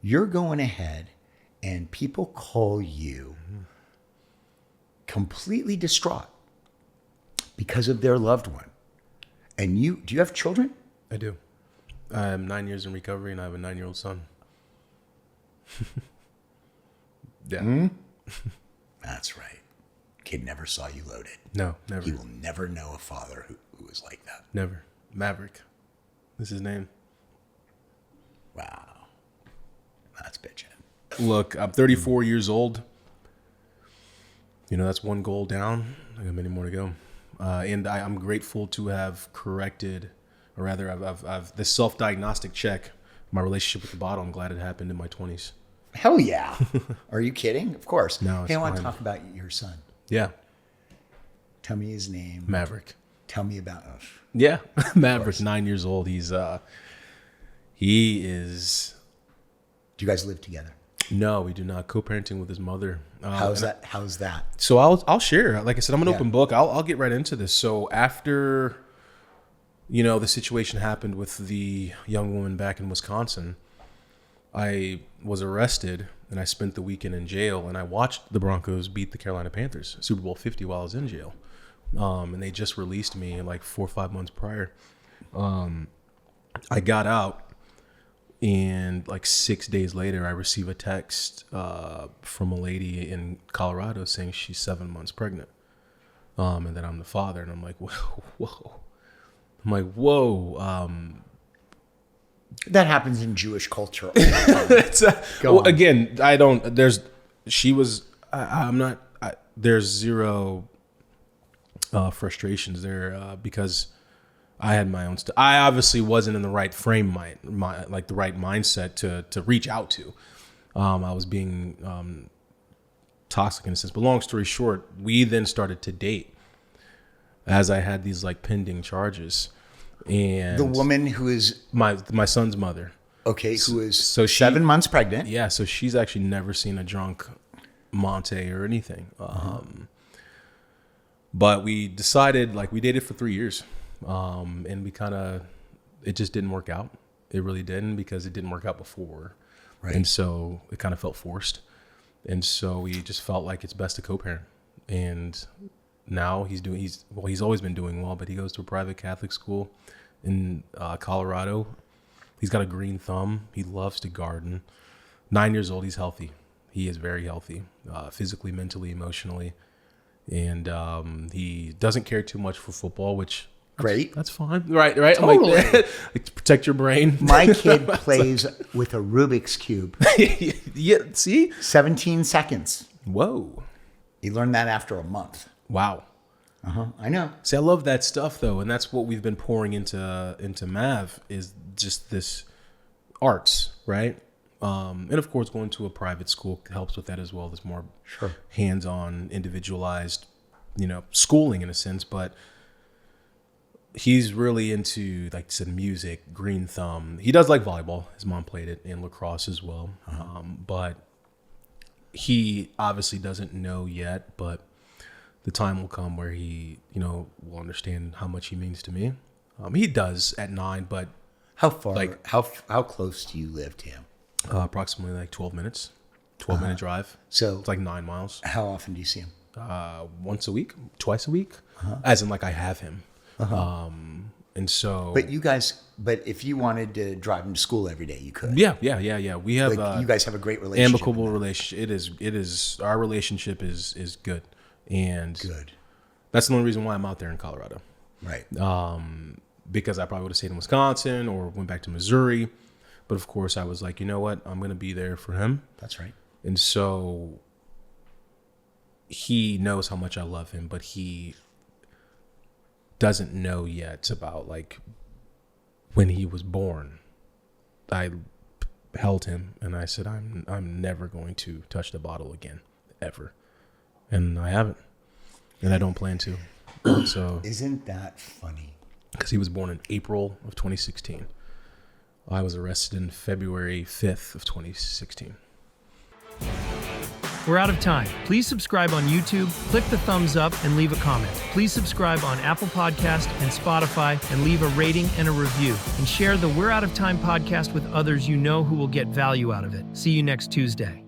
You're going ahead and people call you completely distraught because of their loved one. And do you have children? I do. I'm 9 years in recovery, and I have a 9-year-old son. Yeah. That's right. Kid never saw you loaded. No, never. He will never know a father who was like that. Never. Maverick. That's his name. Wow. That's bitchin'. Look, I'm 34 years old. You know, that's one goal down. I got many more to go. And I'm grateful to have corrected, or rather, I've this self-diagnostic check, my relationship with the bottle. I'm glad it happened in my 20s. Hell yeah. Are you kidding? Of course. No, Hey, I want to fine. talk about your son. Yeah. Tell me his name. Maverick. Tell me about us. Yeah. Maverick, 9 years old. He is. Do you guys live together? No, we do not. Co-parenting with his mother. How's that? So I'll share. Like I said, I'm an Yeah. open book. I'll get right into this. So after, the situation happened with the young woman back in Wisconsin, I was arrested and I spent the weekend in jail, and I watched the Broncos beat the Carolina Panthers, Super Bowl 50, while I was in jail. And they just released me like 4 or 5 months prior. I got out, and like 6 days later, I received a text from a lady in Colorado saying she's 7 months pregnant, and that I'm the father. And I'm like, whoa. I'm like, whoa. That happens in Jewish culture all the time. Again, there's zero frustrations there because I had my own stuff. I obviously wasn't in the right frame, like the right mindset to reach out to. I was being toxic in a sense. But long story short, we then started to date as I had these like pending charges. And The woman who is, my son's mother. okay, who is So she- 7 months pregnant. Yeah, so she's actually never seen a drunk Montee or anything. But we decided, like, we dated for 3 years. And it just didn't work out. It really didn't, because it didn't work out before. Right. And so it kind of felt forced. And so we just felt like it's best to co-parent. And now he's always been doing well, but he goes to a private Catholic school in Colorado. He's got a green thumb. He loves to garden. 9 years old. He's healthy. He is very healthy, physically, mentally, emotionally. And he doesn't care too much for football, which Great. that's fine. Right. Totally. I'm like, protect your brain. My kid plays with a Rubik's Cube. Yeah, see? 17 seconds. Whoa. He learned that after a month. Wow. I know. See, I love that stuff, though, and that's what we've been pouring into Mav, is just this arts, right? And of course, going to a private school helps with that as well. There's more hands-on, individualized, schooling in a sense. But he's really into, like I said, music, green thumb. He does like volleyball. His mom played it, and lacrosse as well. But he obviously doesn't know yet, but the time will come where he, will understand how much he means to me. He does at 9, but How far? Like how close do you live to him? approximately like 12 minutes, 12-minute drive. So It's like 9 miles. how often do you see him? Once a week, twice a week, as in like I have him. And so, But if you wanted to drive him to school every day, you could. yeah. We have Like, you guys have a great relationship. amicable relationship. It is our relationship is good, and Good. that's the only reason why I'm out there in Colorado. Right. Because I probably would have stayed in Wisconsin or went back to Missouri. But of course, I was like, you know what? I'm going to be there for him. That's right. And so he knows how much I love him, but he doesn't know yet about, like, when he was born. I held him and I said, I'm never going to touch the bottle again, ever. And I haven't. And I don't plan to. So Isn't that funny? because he was born in April of 2016. I was arrested in February 5th of 2016. We're out of time. Please subscribe on YouTube, click the thumbs up, and leave a comment. Please subscribe on Apple Podcast and Spotify and leave a rating and a review. And share the We're Out of Time podcast with others you know who will get value out of it. See you next Tuesday.